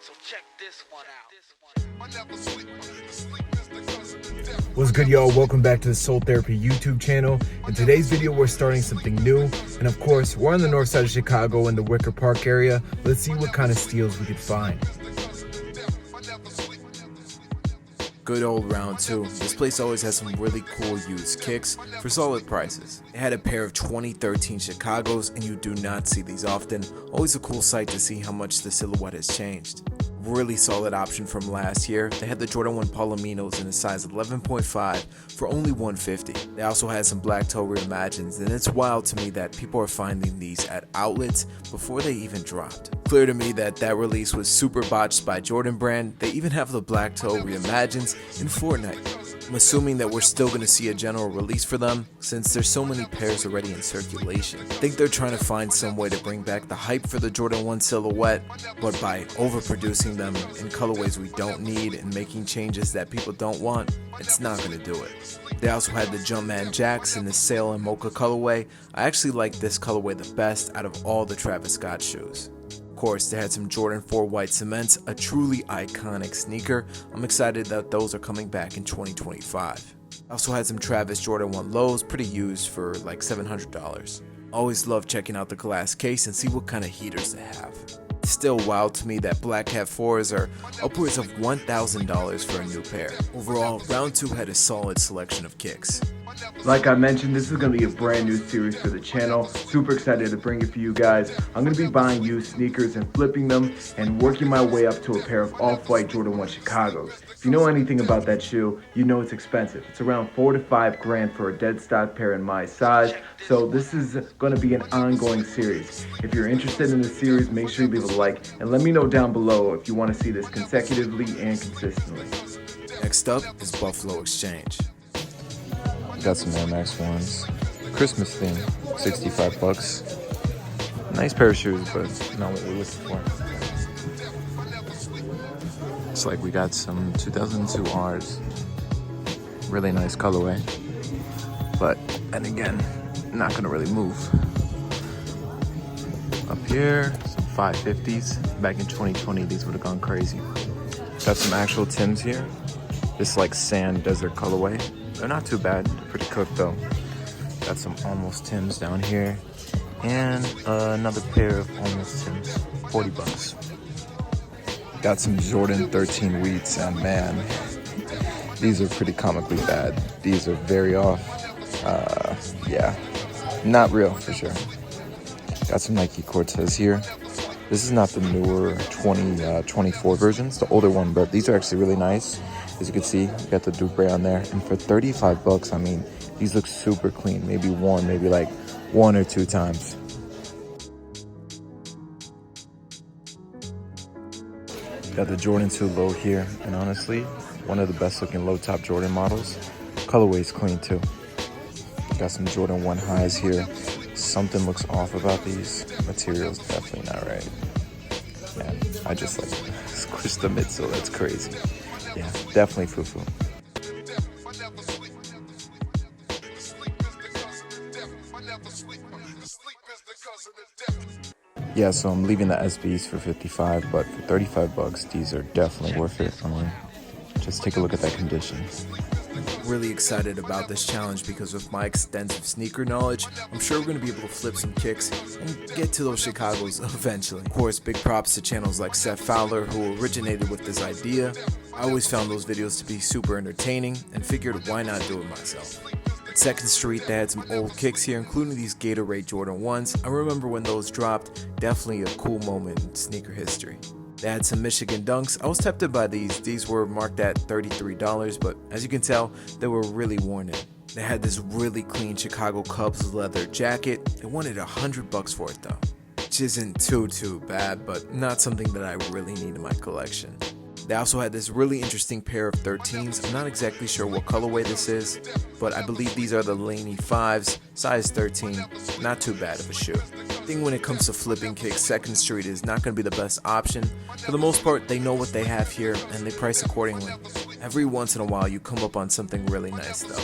So check this one out. What's good, y'all? Welcome back to the Soul Therapy YouTube channel. In today's video, we're starting something new. And of course, we're on the north side of Chicago in the Wicker Park area. Let's see what kind of steals we could find. Good old round two. This place always has some really cool used kicks for solid prices. They had a pair of 2013 Chicagos, and you do not see these often. Always a cool sight to see how much the silhouette has changed. Really solid option from last year. They had the Jordan 1 Palominos in a size 11.5 for only $150. They also had some black toe reimagines, and it's wild to me that people are finding these at outlets before they even dropped. Clear to me that release was super botched by Jordan brand. They even have the black toe reimagines in Fortnite. I'm assuming that we're still going to see a general release for them since there's so many pairs already in circulation. I think they're trying to find some way to bring back the hype for the Jordan 1 silhouette, but by overproducing them in colorways we don't need and making changes that people don't want, it's not going to do it. They also had the Jumpman Jacks in the Sail and Mocha colorway. I actually like this colorway the best out of all the Travis Scott shoes. Of course, they had some Jordan 4 White Cements, a truly iconic sneaker. I'm excited that those are coming back in 2025. Also had some Travis Jordan 1 Lows, pretty used for like $700. Always love checking out the glass case and see what kind of heaters they have. It's still wild to me that Black Cat 4s are upwards of $1,000 for a new pair. Overall, round 2 had a solid selection of kicks. Like I mentioned, this is going to be a brand new series for the channel. Super excited to bring it for you guys. I'm going to be buying used sneakers and flipping them and working my way up to a pair of off-white Jordan 1 Chicagos. If you know anything about that shoe, you know it's expensive. It's around $4 to $5 grand for a dead stock pair in my size. So this is going to be an ongoing series. If you're interested in this series, make sure you leave a like and let me know down below if you want to see this consecutively and consistently. Next up is Buffalo Exchange. Got some Air Max 1s. Christmas theme, $65. Nice pair of shoes, but not what we're looking for. It's like we got some 2002 Rs. Really nice colorway. But, and again, not gonna really move. Up here, some 550s. Back in 2020, these would have gone crazy. Got some actual Tims here. This like sand desert colorway. They're not too bad, they're pretty cooked though. Got some Almost Tims down here. And another pair of Almost Tims, $40. Got some Jordan 13 Wheats, and man, these are pretty comically bad. These are very off. Yeah, not real for sure. Got some Nike Cortez here. This is not the newer 2024 versions, the older one, but these are actually really nice. As you can see, you got the Dupree on there, and for $35, I mean, these look super clean. Maybe worn, maybe like 1 or 2 times. Got the Jordan 2 low here, and honestly, one of the best looking low top Jordan models. Colorway's clean too. Got some Jordan 1 highs here. Something looks off about these. Material's definitely not right. Man, I just like squished the midsole, that's crazy. Yeah, definitely foo-foo. Yeah, so I'm leaving the SBs for $55, but for $35, these are definitely worth it. I mean, just take a look at that condition. Really excited about this challenge because with my extensive sneaker knowledge, I'm sure we're going to be able to flip some kicks and get to those Chicagos eventually. Of course, big props to channels like Seth Fowler who originated with this idea. I always found those videos to be super entertaining and figured why not do it myself. At 2nd Street, they had some old kicks here, including these Gatorade Jordan 1s. I remember when those dropped, definitely a cool moment in sneaker history. They had some Michigan Dunks. I was tempted by these. These were marked at $33, but as you can tell, they were really worn in. They had this really clean Chicago Cubs leather jacket. They wanted $100 for it though, which isn't too bad, but not something that I really need in my collection. They also had this really interesting pair of 13s. I'm not exactly sure what colorway this is, but I believe these are the Laney 5s, size 13. Not too bad of a shoe. I think when it comes to flipping kicks, 2nd Street is not going to be the best option. For the most part, they know what they have here and they price accordingly. Every once in a while, you come up on something really nice though.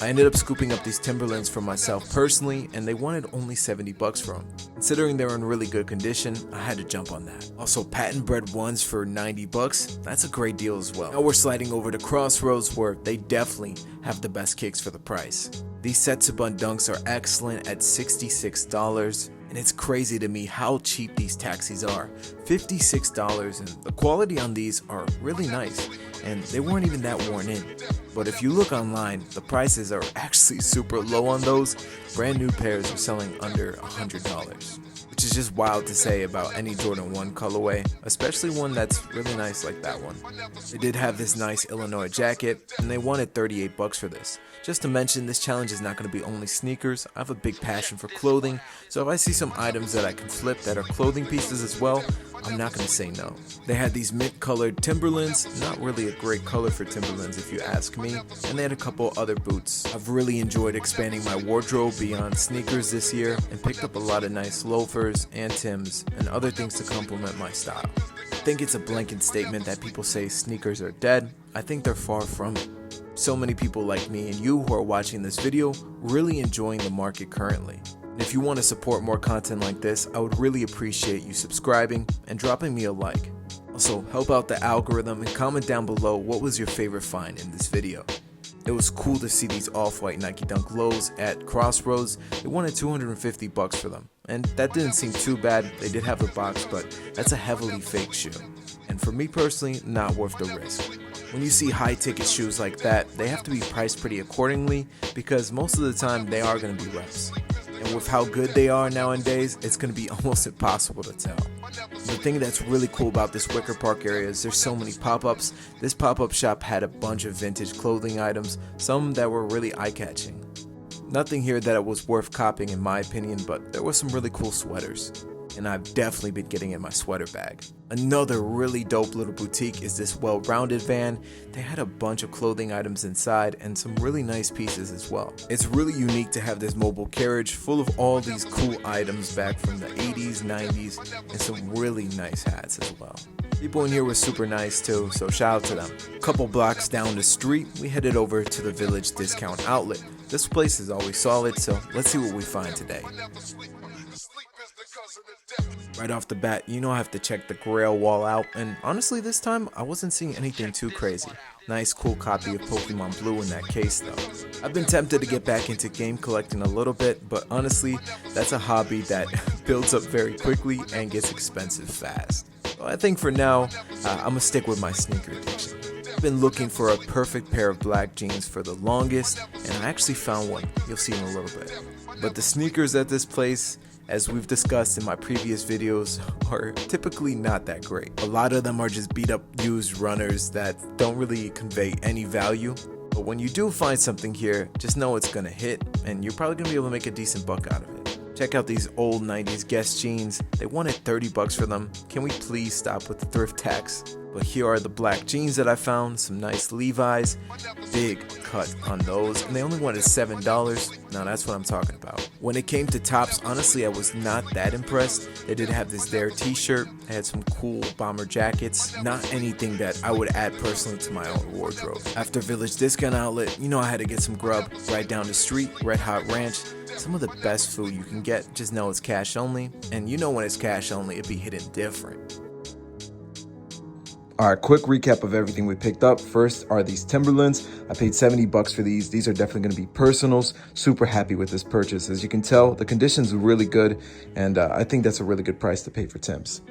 I ended up scooping up these Timberlands for myself personally, and they wanted only 70 bucks for them. Considering they were in really good condition, I had to jump on that. Also, patent bred ones for 90 bucks, that's a great deal as well. Now we're sliding over to Crossroads, where they definitely have the best kicks for the price. These Setsubun Dunks are excellent at $66, and it's crazy to me how cheap these taxis are. $56, and the quality on these are really nice, and they weren't even that worn in. But if you look online, the prices are actually super low on those. Brand new pairs are selling under $100, which is just wild to say about any Jordan 1 colorway, especially one that's really nice like that one. They did have this nice Illinois jacket, and they wanted 38 bucks for this. Just to mention, this challenge is not going to be only sneakers. I have a big passion for clothing, so if I see some items that I can flip that are clothing pieces as well, I'm not going to say no. They had these mint colored Timberlands, not really a great color for Timberlands if you ask me, and they had a couple other boots. I've really enjoyed expanding my wardrobe beyond sneakers this year and picked up a lot of nice loafers and Tims and other things to complement my style. I think it's a blanket statement that people say sneakers are dead. I think they're far from it. So many people like me and you who are watching this video really enjoying the market currently. And if you want to support more content like this, I would really appreciate you subscribing and dropping me a like. Also, help out the algorithm and comment down below what was your favorite find in this video. It was cool to see these off-white Nike Dunk lows at Crossroads. They wanted 250 bucks for them, and that didn't seem too bad. They did have the box, but that's a heavily fake shoe, and for me personally, not worth the risk. When you see high ticket shoes like that, they have to be priced pretty accordingly because most of the time they are going to be reps. And with how good they are nowadays, it's going to be almost impossible to tell. The thing that's really cool about this Wicker Park area is there's so many pop-ups. This pop-up shop had a bunch of vintage clothing items, some that were really eye-catching. Nothing here that was worth copying in my opinion, but there were some really cool sweaters. And I've definitely been getting in my sweater bag. Another really dope little boutique is this Well-Rounded van. They had a bunch of clothing items inside and some really nice pieces as well. It's really unique to have this mobile carriage full of all these cool items back from the 80s, 90s, and some really nice hats as well. People in here were super nice too, so shout out to them. A couple blocks down the street, we headed over to the Village Discount Outlet. This place is always solid, so let's see what we find today. Right off the bat, you know I have to check the Grail wall out, and honestly this time I wasn't seeing anything too crazy. Nice cool copy of Pokemon Blue in that case though. I've been tempted to get back into game collecting a little bit, but honestly that's a hobby that builds up very quickly and gets expensive fast. So I think for now, I'm gonna stick with my sneaker addiction. I've been looking for a perfect pair of black jeans for the longest, and I actually found one. You'll see in a little bit. But the sneakers at this place, as we've discussed in my previous videos, are typically not that great. A lot of them are just beat up used runners that don't really convey any value. But when you do find something here, just know it's gonna hit and you're probably gonna be able to make a decent buck out of it. Check out these old 90s Guess jeans. They wanted 30 bucks for them. Can we please stop with the thrift tax? But here are the black jeans that I found, some nice Levi's, big cut on those, and they only wanted $7. Now that's what I'm talking about. When it came to tops, honestly I was not that impressed. They did have this Dare t-shirt, they had some cool bomber jackets, not anything that I would add personally to my own wardrobe. After Village Discount Outlet, you know I had to get some grub. Right down the street, Red Hot Ranch, some of the best food you can get, just know it's cash only, and you know when it's cash only, it be hitting different. Alright, quick recap of everything we picked up. First are these Timberlands. I paid 70 bucks for these. These are definitely going to be personals. Super happy with this purchase. As you can tell, the condition's really good, and I think that's a really good price to pay for Timbs.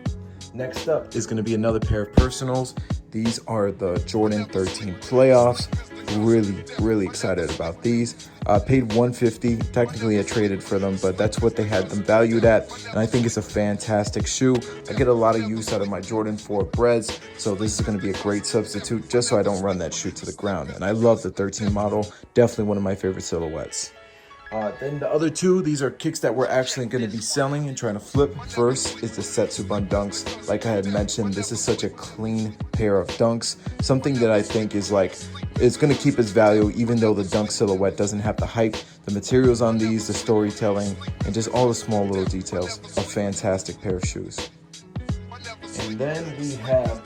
Next up is going to be another pair of personals. These are the Jordan 13 Playoffs. Really excited about these. Paid $150. Technically I traded for them, but that's what they had them valued at, and I think it's a fantastic shoe. I get a lot of use out of my Jordan 4 Breads, so this is going to be a great substitute just so I don't run that shoe to the ground. And I love the 13 model. Definitely one of my favorite silhouettes. Then the other two, these are kicks that we're actually going to be selling and trying to flip. First is the Setsubun Dunks. Like I had mentioned, this is such a clean pair of dunks. Something that I think is like, it's going to keep its value even though the dunk silhouette doesn't have the hype. The materials on these, the storytelling, and just all the small little details. A fantastic pair of shoes. And then we have,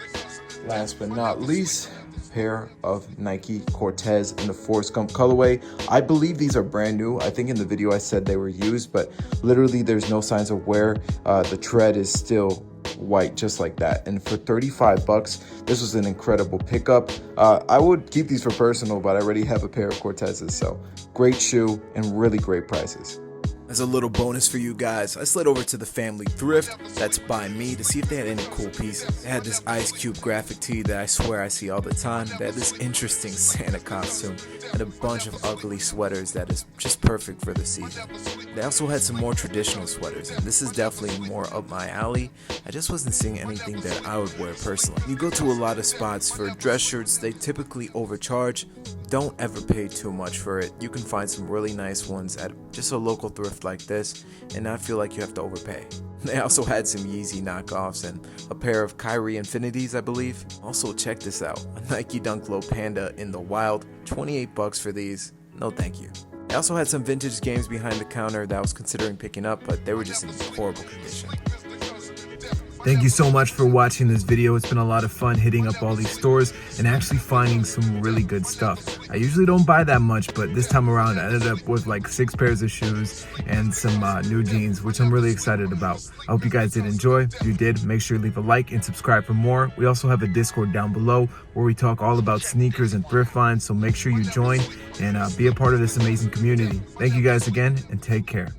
last but not least, pair of Nike Cortez in the Forrest Gump colorway. I believe these are brand new. I think in the video I said they were used, but literally there's no signs of wear. The tread is still white just like that, and for 35 bucks this was an incredible pickup. I would keep these for personal, but I already have a pair of Cortezes, so great shoe and really great prices. As a little bonus for you guys, I slid over to the family thrift, that's by me, to see if they had any cool pieces. They had this Ice Cube graphic tee that I swear I see all the time. They had this interesting Santa costume and a bunch of ugly sweaters that is just perfect for the season. They also had some more traditional sweaters, and this is definitely more up my alley. I just wasn't seeing anything that I would wear personally. You go to a lot of spots for dress shirts, they typically overcharge. Don't ever pay too much for it. You can find some really nice ones at just a local thrift like this and not feel like you have to overpay. They also had some Yeezy knockoffs and a pair of Kyrie Infinities, I believe. Also, check this out, a Nike Dunk Low Panda in the wild, 28 bucks for these. No thank you. They also had some vintage games behind the counter that I was considering picking up, but they were just in horrible condition. Thank you so much for watching this video. It's been a lot of fun hitting up all these stores and actually finding some really good stuff. I usually don't buy that much, but this time around I ended up with like 6 pairs of shoes and some new jeans, which I'm really excited about. I hope you guys did enjoy. If you did, make sure to leave a like and subscribe for more. We also have a Discord down below where we talk all about sneakers and thrift finds, so make sure you join and be a part of this amazing community. Thank you guys again, and take care.